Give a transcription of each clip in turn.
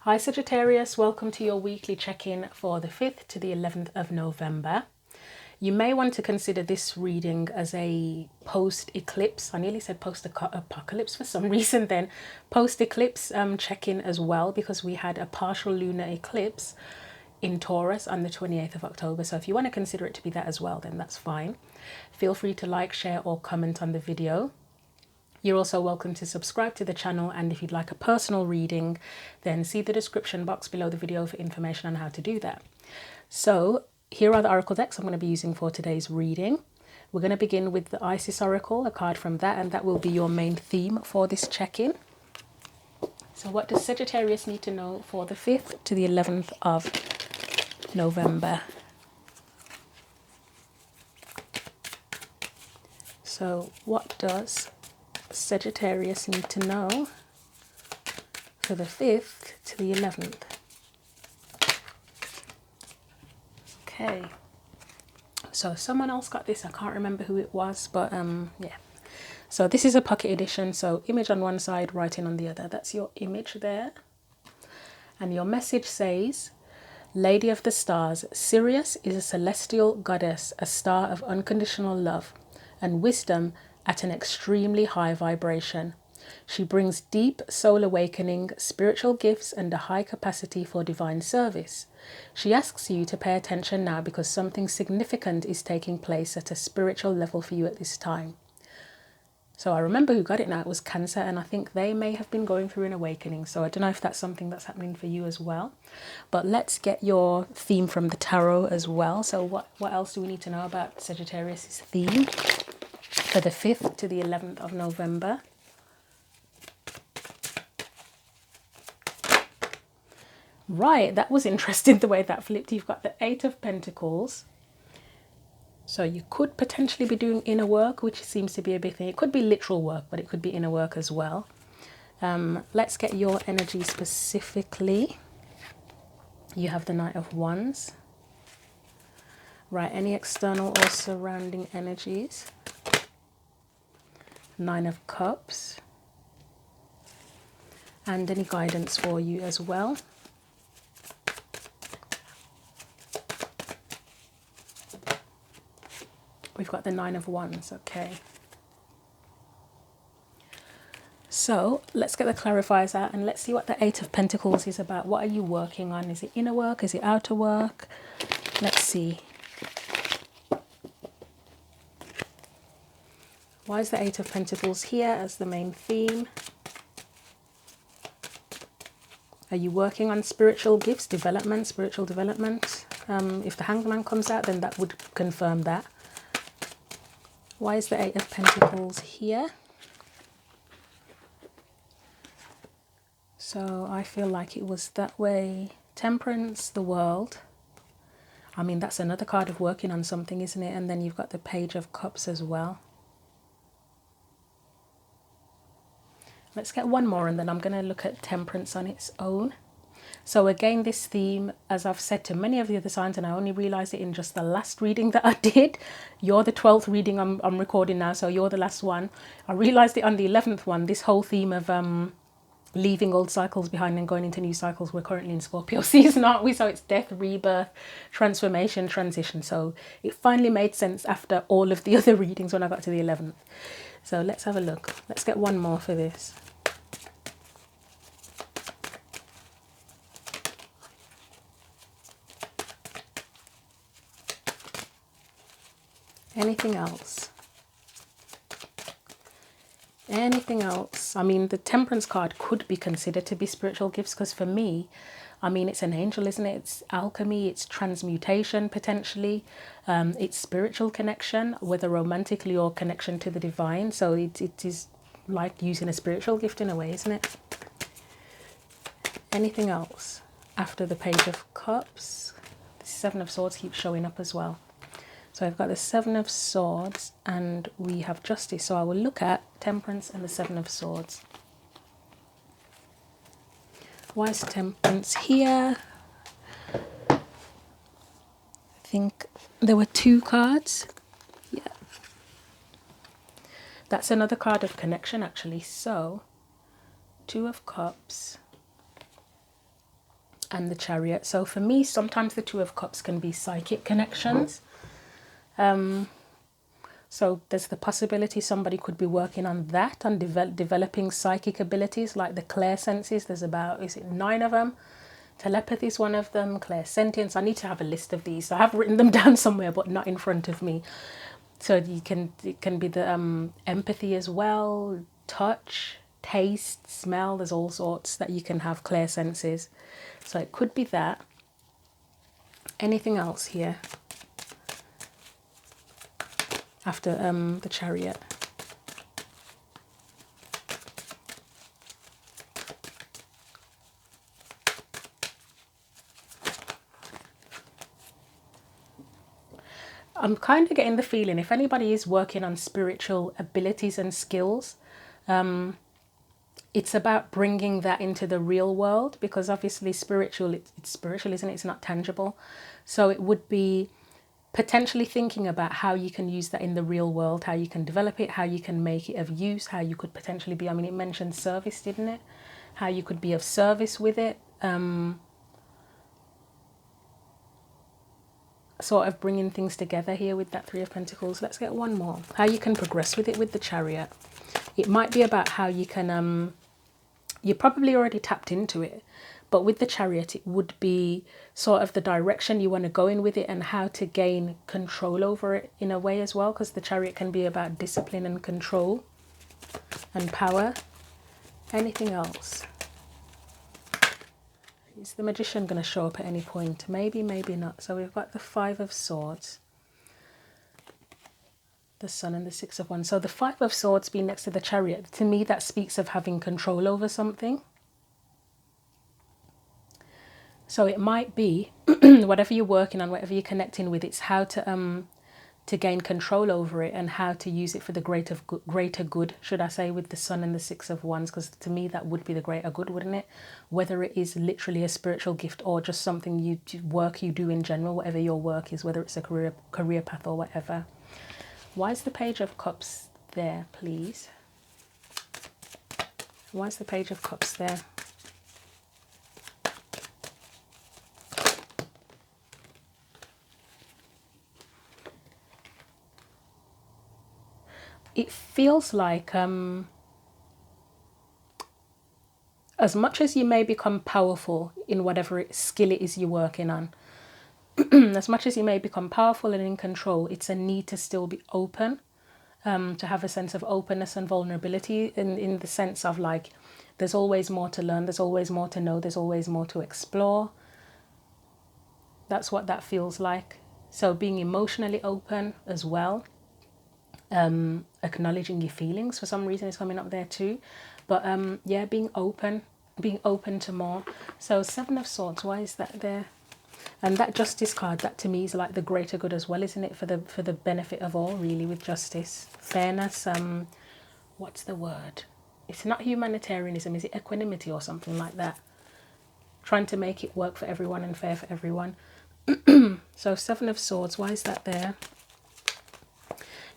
Hi Sagittarius, welcome to your weekly check-in for the 5th to the 11th of November. You may want to consider this reading as a post-eclipse. I nearly said post-apocalypse for some reason then. Post-eclipse check-in as well, because we had a partial lunar eclipse in Taurus on the 28th of October. So if you want to consider it to be that as well, then that's fine. Feel free to like, share or comment on the video. You're also welcome to subscribe to the channel, and if you'd like a personal reading, then see the description box below the video for information on how to do that. So here are the oracle decks I'm going to be using for today's reading. We're going to begin with the Isis Oracle, a card from that, and that will be your main theme for this check-in. So what does Sagittarius need to know for the 5th to the 11th of November? So what does Sagittarius need to know for the 5th to the 11th? Okay, so someone else got this. I can't remember who it was, but yeah. So this is a pocket edition, so image on one side, writing on the other. That's your image there. And your message says, Lady of the Stars, Sirius is a celestial goddess, a star of unconditional love and wisdom at an extremely high vibration. She brings deep soul awakening, spiritual gifts, and a high capacity for divine service. She asks you to pay attention now because something significant is taking place at a spiritual level for you at this time. So I remember who got it now. It was Cancer, and I think they may have been going through an awakening. So I don't know if that's something that's happening for you as well. But let's get your theme from the tarot as well. So what else do we need to know about Sagittarius' theme for the 5th to the 11th of November? Right, that was interesting the way that flipped. You've got the 8 of Pentacles. So you could potentially be doing inner work, which seems to be a big thing. It could be literal work, but it could be inner work as well. Let's get your energy specifically. You have the Knight of Wands. Right, any external or surrounding energies? 9 of Cups. And any guidance for you as well. We've got the 9 of Wands, okay. So let's get the clarifiers out and let's see what the 8 of Pentacles is about. What are you working on? Is it inner work? Is it outer work? Let's see. Why is the 8 of Pentacles here as the main theme? Are you working on spiritual gifts, development, spiritual development? If the Hangman comes out, then that would confirm that. Why is the 8 of Pentacles here? So I feel like it was that way. Temperance, the World. I mean, that's another card of working on something, isn't it? And then you've got the Page of Cups as well. Let's get one more and then I'm going to look at Temperance on its own. So again, this theme, as I've said to many of the other signs, and I only realised it in just the last reading that I did. You're the 12th reading I'm recording now, so you're the last one. I realised it on the 11th one, this whole theme of leaving old cycles behind and going into new cycles. We're currently in Scorpio season, aren't we? So it's death, rebirth, transformation, transition. So it finally made sense after all of the other readings when I got to the 11th. So let's have a look. Let's get one more for this. Anything else? Anything else? I mean, the Temperance card could be considered to be spiritual gifts, because for me, I mean, it's an angel, isn't it? It's alchemy, it's transmutation potentially, it's spiritual connection, whether romantically or connection to the divine. So it is like using a spiritual gift in a way, isn't it? Anything else? After the Page of Cups, the 7 of Swords keeps showing up as well. So I've got the 7 of Swords and we have Justice. So I will look at Temperance and the 7 of Swords. Why is Temperance here? I think there were 2 cards. Yeah. That's another card of connection actually. So 2 of Cups. and the Chariot. So for me, sometimes the Two of Cups can be psychic connections. So there's the possibility somebody could be working on that, on developing psychic abilities like the clairsenses. There's about, is it 9 of them? Telepathy is one of them, clairsentience. I need to have a list of these. I have written them down somewhere, but not in front of me. So it can be the empathy as well, touch, taste, smell. There's all sorts that you can have clairsenses. So it could be that. Anything else here after the Chariot? I'm kind of getting the feeling if anybody is working on spiritual abilities and skills, it's about bringing that into the real world, because obviously spiritual, it's spiritual, isn't it? It's not tangible. So it would be potentially thinking about how you can use that in the real world, how you can develop it, how you can make it of use, how you could potentially be, I mean, it mentioned service, didn't it? How you could be of service with it. Sort of bringing things together here with that Three of Pentacles. Let's get one more. How you can progress with it with the Chariot. It might be about how you can, you probably already tapped into it, but with the Chariot it would be sort of the direction you want to go in with it and how to gain control over it in a way as well, because the Chariot can be about discipline and control and power. Anything else? Is the Magician going to show up at any point? Maybe, maybe not. So we've got the Five of Swords, the Sun and the Six of Wands. So the Five of Swords being next to the Chariot, to me that speaks of having control over something. So it might be whatever you're working on, whatever you're connecting with, it's how to gain control over it and how to use it for the greater good, should I say, with the Sun and the Six of Wands, because to me that would be the greater good, wouldn't it? Whether it is literally a spiritual gift or just something work you do in general, whatever your work is, whether it's a career path or whatever. Why is the Page of Cups there, please? Why is the Page of Cups there? It feels like as much as you may become powerful in whatever skill it is you're working on, as much as you may become powerful and in control, it's a need to still be open, to have a sense of openness and vulnerability in the sense of like, there's always more to learn, there's always more to know, there's always more to explore. That's what that feels like. So being emotionally open as well. Acknowledging your feelings for some reason is coming up there too, but yeah, being open to more. So Seven of Swords, why is that there? And that Justice card, that to me is like the greater good as well, isn't it? For the benefit of all, really, with justice, fairness. What's the word? It's not humanitarianism, is it equanimity or something like that? Trying to make it work for everyone and fair for everyone. So Seven of Swords, why is that there?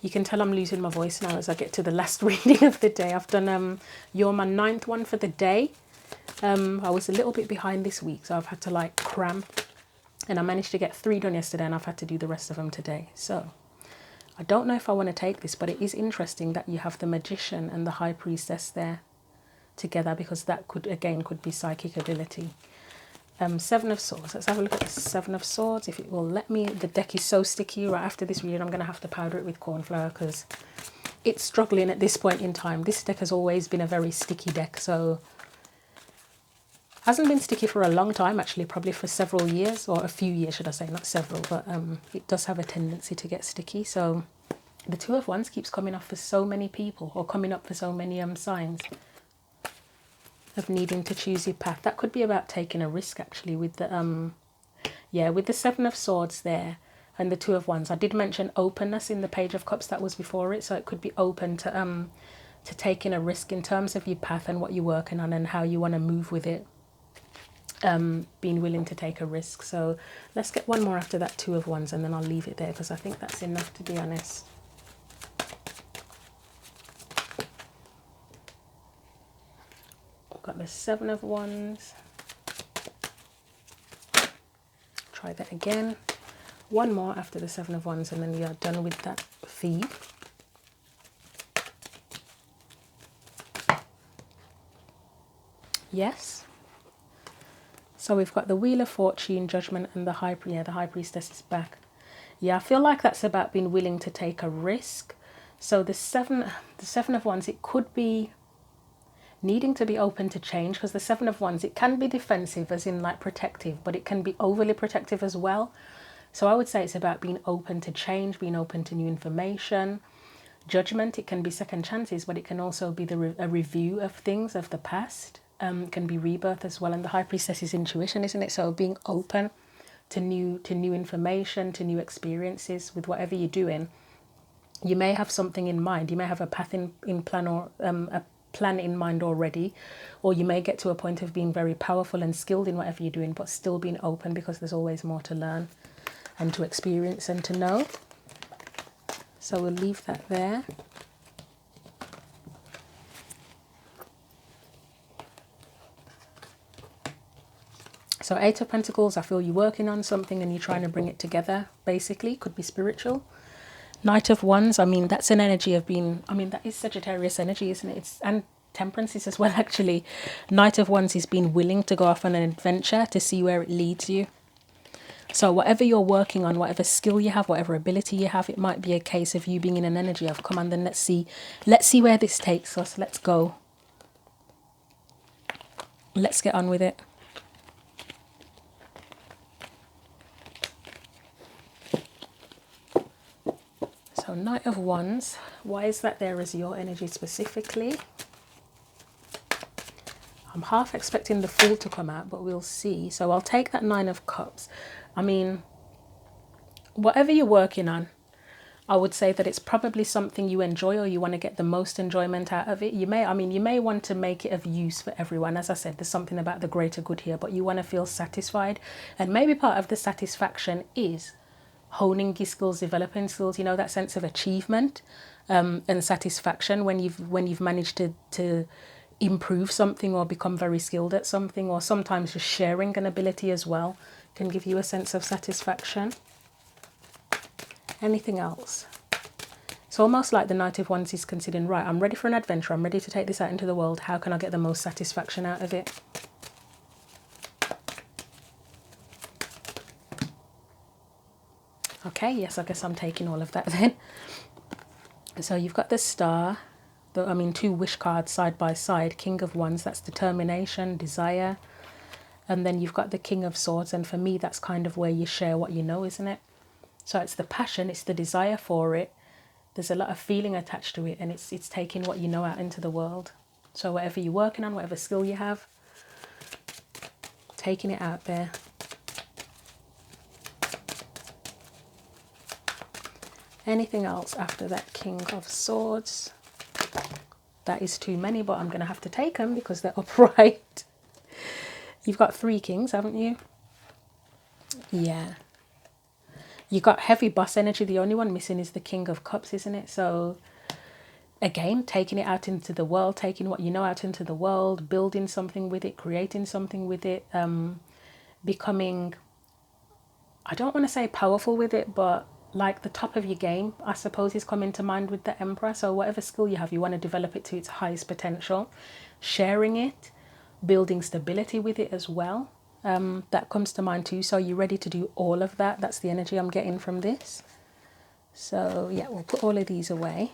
You can tell I'm losing my voice now as I get to the last reading of the day. I've done you're my 9th one for the day. I was a little bit behind this week, so I've had to like cram, and I managed to get 3 done yesterday, and I've had to do the rest of them today. So I don't know if I want to take this, but it is interesting that you have the Magician and the High Priestess there together, because that could be psychic ability. Seven of Swords. Let's have a look at the Seven of Swords, if it will let me. The deck is so sticky. Right after this reading, I'm going to have to powder it with corn flour because it's struggling at this point in time. This deck has always been a very sticky deck, so hasn't been sticky for a long time, actually, probably for several years, or a few years, should I say, not several, but it does have a tendency to get sticky. So the Two of Wands keeps coming up for so many people, or coming up for so many signs of needing to choose your path. That could be about taking a risk, actually, with the yeah, with the Seven of Swords there and the Two of Wands. I did mention openness in the Page of Cups that was before it, so it could be open to taking a risk in terms of your path and what you're working on and how you want to move with it. Being willing to take a risk. So let's get one more after that Two of Wands, and then I'll leave it there because I think that's enough, to be honest. Got the Seven of Wands, try that again. One more after the Seven of Wands, and then you're done with that feed. Yes. So we've got the Wheel of Fortune, Judgment, and the High Priestess is back. Yeah, I feel like that's about being willing to take a risk. So the seven of Wands, it could be needing to be open to change, because the Seven of Wands, it can be defensive, as in like protective, but it can be overly protective as well. So I would say it's about being open to change, being open to new information. Judgment, it can be second chances, but it can also be a review of things of the past. It can be rebirth as well. And the High Priestess is intuition, isn't it? So being open to new information, to new experiences with whatever you're doing. You may have something in mind. You may have a path in plan, or a plan in mind already, or you may get to a point of being very powerful and skilled in whatever you're doing, but still being open, because there's always more to learn and to experience and to know. So we'll leave that there. So Eight of Pentacles, I feel you're working on something and you're trying to bring it together, basically. Could be spiritual. Knight of Wands, I mean, that's an energy of being, I mean, that is Sagittarius energy, isn't it? And Temperance is as well, actually. Knight of Wands is being willing to go off on an adventure to see where it leads you. So whatever you're working on, whatever skill you have, whatever ability you have, it might be a case of you being in an energy of, come on, then let's see where this takes us. Let's go. Let's get on with it. So Knight of Wands, why is that there as your energy specifically? I'm half expecting the Fool to come out, but we'll see. So I'll take that Nine of Cups. I mean, whatever you're working on, I would say that it's probably something you enjoy, or you want to get the most enjoyment out of it. You may want to make it of use for everyone. As I said, there's something about the greater good here, but you want to feel satisfied. And maybe part of the satisfaction is honing your skills, developing skills, you know, that sense of achievement and satisfaction when you've managed to improve something or become very skilled at something, or sometimes just sharing an ability as well can give you a sense of satisfaction. Anything else? It's almost like the Knight of Wands is considering, right, I'm ready for an adventure, I'm ready to take this out into the world. How can I get the most satisfaction out of it? Okay, yes, I guess I'm taking all of that then. So you've got the Star, two wish cards side by side. King of Wands, that's determination, desire. And then you've got the King of Swords, and for me that's kind of where you share what you know, isn't it? So it's the passion, it's the desire for it. There's a lot of feeling attached to it, and it's taking what you know out into the world. So whatever you're working on, whatever skill you have, taking it out there. Anything else after that King of Swords? That is too many, but I'm going to have to take them because they're upright. You've got 3 kings, haven't you? Yeah. You got heavy boss energy. The only one missing is the King of Cups, isn't it? So again, taking it out into the world, taking what you know out into the world, building something with it, creating something with it, becoming, I don't want to say powerful with it, but like the top of your game, I suppose, is coming to mind with the Emperor. So whatever skill you have, you want to develop it to its highest potential, sharing it, building stability with it as well. That comes to mind too. So you're ready to do all of that. That's the energy I'm getting from this. So yeah, we'll put all of these away.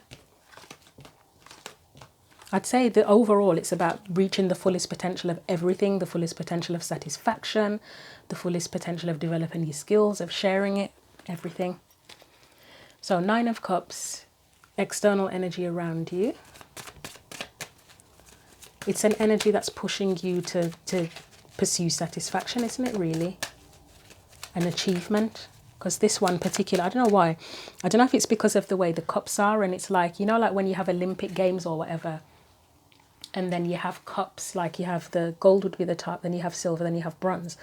I'd say that overall it's about reaching the fullest potential of everything, the fullest potential of satisfaction, the fullest potential of developing your skills, of sharing it, everything. So 9 of Cups, external energy around you. It's an energy that's pushing you to pursue satisfaction, isn't it, really? An achievement. Because this one particular, I don't know why. I don't know if it's because of the way the cups are, and it's like, you know, like when you have Olympic Games or whatever, and then you have cups, like you have the gold would be the top, then you have silver, then you have bronze.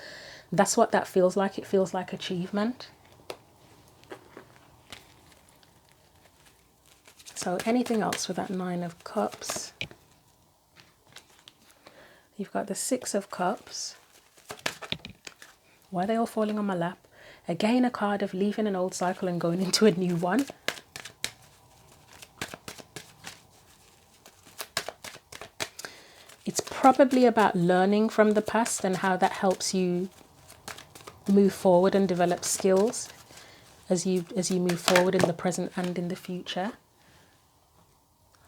That's what that feels like. It feels like achievement. So anything else with that 9 of Cups? You've got the 6 of Cups. Why are they all falling on my lap? Again, a card of leaving an old cycle and going into a new one. It's probably about learning from the past and how that helps you move forward and develop skills as you move forward in the present and in the future.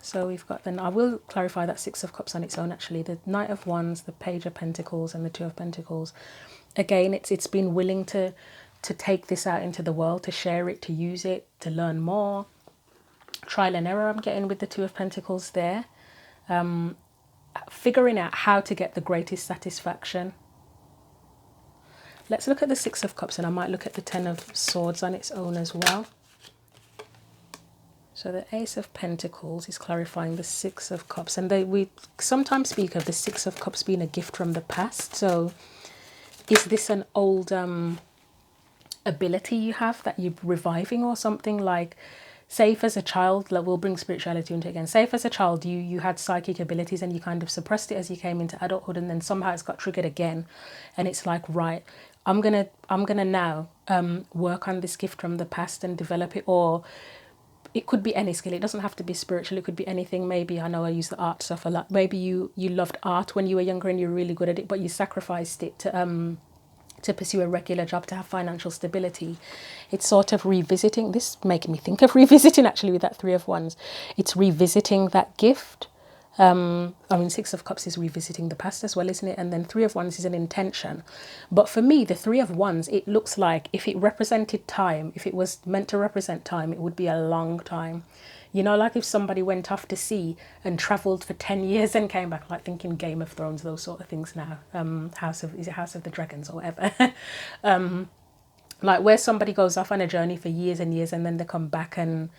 So we've got I will clarify that Six of Cups on its own actually. The Knight of Wands, the Page of Pentacles and the Two of Pentacles. Again, it's been willing to take this out into the world, to share it, to use it, to learn more. Trial and error I'm getting with the Two of Pentacles there. Figuring out how to get the greatest satisfaction. Let's look at the Six of Cups, and I might look at the Ten of Swords on its own as well. So the Ace of Pentacles is clarifying the Six of Cups, and we sometimes speak of the Six of Cups being a gift from the past. So is this an old ability you have that you're reviving or something? Like, say if as a child, we'll bring spirituality into it again. Say if as a child you had psychic abilities and you kind of suppressed it as you came into adulthood, and then somehow it's got triggered again, and it's like, right, I'm gonna now work on this gift from the past and develop it. Or it could be any skill. It doesn't have to be spiritual. It could be anything. Maybe, I know I use the art stuff a lot. Maybe you loved art when you were younger and you're really good at it, but you sacrificed it to pursue a regular job, to have financial stability. It's sort of revisiting. This is making me think of revisiting actually with that Three of Wands. It's revisiting that gift. I mean, Six of Cups is revisiting the past as well, isn't it? And then Three of Wands is an intention. But for me, the Three of Wands, it looks like if it represented time, if it was meant to represent time, it would be a long time. You know, like if somebody went off to sea and travelled for 10 years and came back, like thinking Game of Thrones, those sort of things now. House of the Dragons or whatever. Like where somebody goes off on a journey for years and years and then they come back, and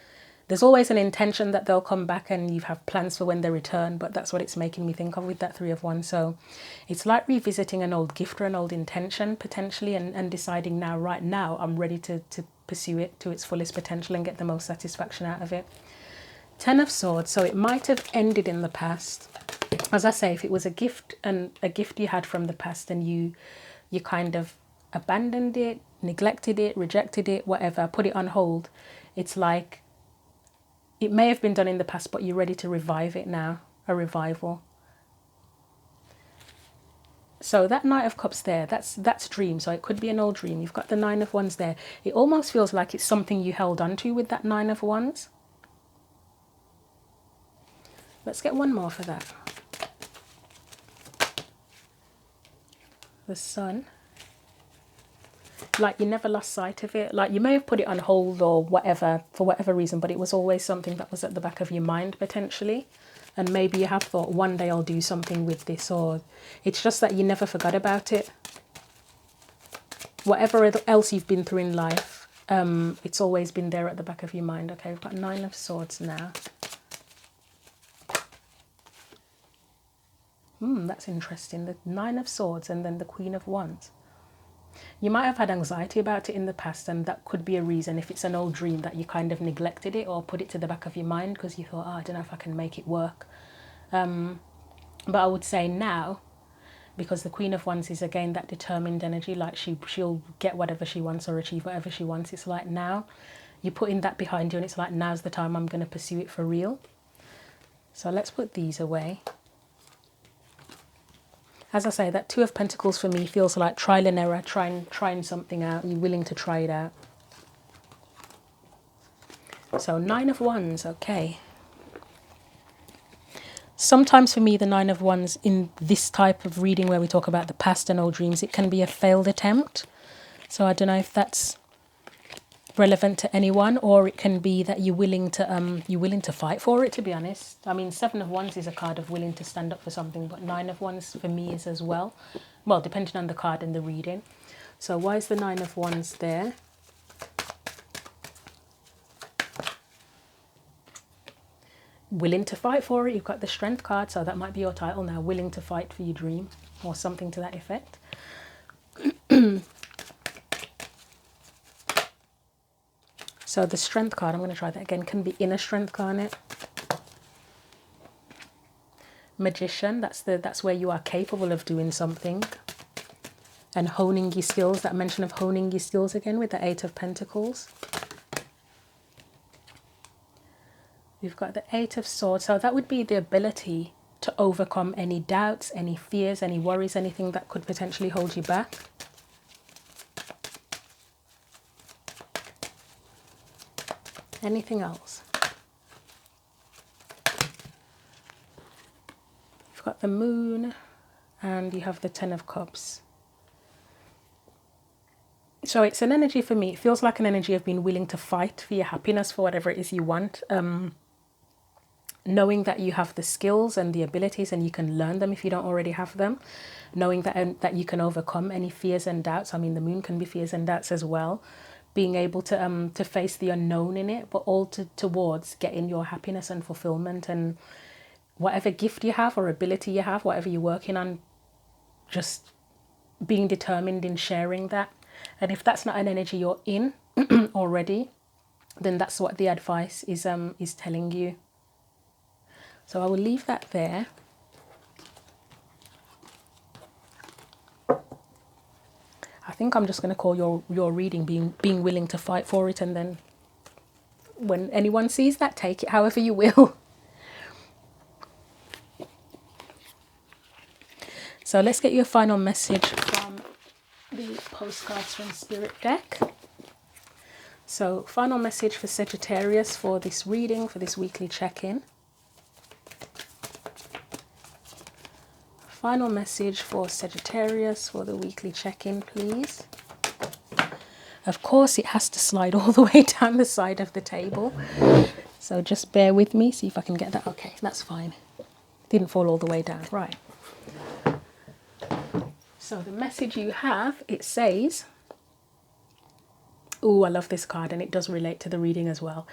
there's always an intention that they'll come back and you have plans for when they return, but that's what it's making me think of with that Three of Wands. So it's like revisiting an old gift or an old intention potentially, and deciding now, right now, I'm ready to pursue it to its fullest potential and get the most satisfaction out of it. Ten of Swords, so it might have ended in the past. As I say, if it was a gift you had from the past and you kind of abandoned it, neglected it, rejected it, whatever, put it on hold, it's like it may have been done in the past, but you're ready to revive it now, a revival. So that Knight of Cups there, that's dream. So it could be an old dream. You've got the Nine of Wands there. It almost feels like it's something you held on to with that Nine of Wands. Let's get one more for that. The Sun. Like you never lost sight of it. Like you may have put it on hold or whatever, for whatever reason, but it was always something that was at the back of your mind potentially. And maybe you have thought, one day I'll do something with this, or it's just that you never forgot about it. Whatever else you've been through in life, it's always been there at the back of your mind. Okay, we've got Nine of Swords now. That's interesting. The Nine of Swords and then the Queen of Wands. You might have had anxiety about it in the past, and that could be a reason, if it's an old dream, that you kind of neglected it or put it to the back of your mind because you thought, oh, I don't know if I can make it work. But I would say now, because the Queen of Wands is again that determined energy, like she'll get whatever she wants or achieve whatever she wants. It's like now you're putting that behind you, and it's like, now's the time I'm going to pursue it for real. So let's put these away. As I say, that Two of Pentacles for me feels like trial and error, trying something out. You're willing to try it out. So Nine of Wands, okay. Sometimes for me, the Nine of Wands in this type of reading where we talk about the past and old dreams, it can be a failed attempt. So I don't know if that's relevant to anyone, or it can be that you're willing to fight for it, to be honest. I mean, Seven of Wands is a card of willing to stand up for something, but Nine of Wands for me is as well. Well, depending on the card and the reading. So why is the Nine of Wands there? Willing to fight for it. You've got the Strength card, so that might be your title now, willing to fight for your dream, or something to that effect. So the Strength card, I'm going to try that again, can be inner strength, can't it? Magician, that's where you are capable of doing something. and honing your skills, that mention of honing your skills again with the Eight of Pentacles. We've got the Eight of Swords. So that would be the ability to overcome any doubts, any fears, any worries, anything that could potentially hold you back. Anything else? You've got the Moon and you have the Ten of Cups. So it's an energy for me. It feels like an energy of being willing to fight for your happiness, for whatever it is you want. Knowing that you have the skills and the abilities and you can learn them if you don't already have them. Knowing that you can overcome any fears and doubts. I mean, the Moon can be fears and doubts as well. Being able to face the unknown in it, but all towards getting your happiness and fulfillment, and whatever gift you have or ability you have, whatever you're working on, just being determined in sharing that. And if that's not an energy you're in already, then that's what the advice is telling you. So I will leave that there. I think I'm just going to call your reading being willing to fight for it, and then when anyone sees that, take it however you will. So let's get you a final message from the postcards from Spirit deck. So final message for Sagittarius for this reading, for this weekly check-in. Final message for Sagittarius for the weekly check-in, please. Of course, it has to slide all the way down the side of the table. So just bear with me, see if I can get that. Okay, that's fine. Didn't fall all the way down. Right. So the message you have, it says... Oh, I love this card, and it does relate to the reading as well.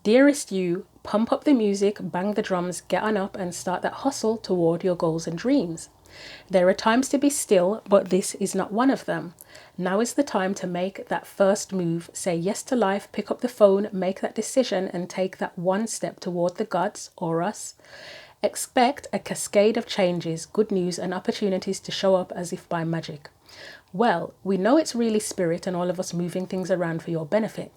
Dearest you, pump up the music, bang the drums, get on up and start that hustle toward your goals and dreams. There are times to be still, but this is not one of them. Now is the time to make that first move. Say yes to life, pick up the phone, make that decision and take that one step toward the gods or us. Expect a cascade of changes, good news and opportunities to show up as if by magic. Well, we know it's really spirit and all of us moving things around for your benefit.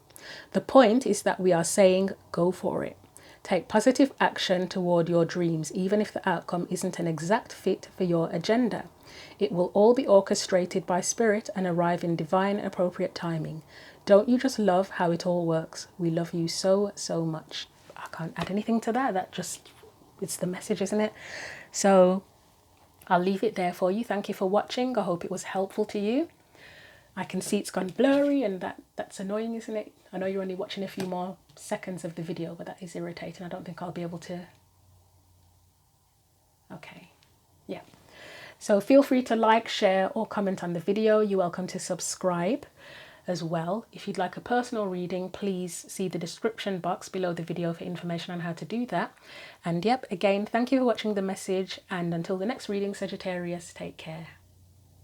The point is that we are saying, go for it. Take positive action toward your dreams, even if the outcome isn't an exact fit for your agenda. It will all be orchestrated by spirit and arrive in divine, appropriate timing. Don't you just love how it all works? We love you so, so much. I can't add anything to that. That just, it's the message, isn't it? So I'll leave it there for you. Thank you for watching. I hope it was helpful to you. I can see it's gone blurry, and that's annoying, isn't it? I know you're only watching a few more seconds of the video, but that is irritating. I don't think I'll be able to... Okay, yeah. So feel free to like, share or comment on the video. You're welcome to subscribe as well. If you'd like a personal reading, please see the description box below the video for information on how to do that. And yep, again, thank you for watching the message, and until the next reading, Sagittarius, take care.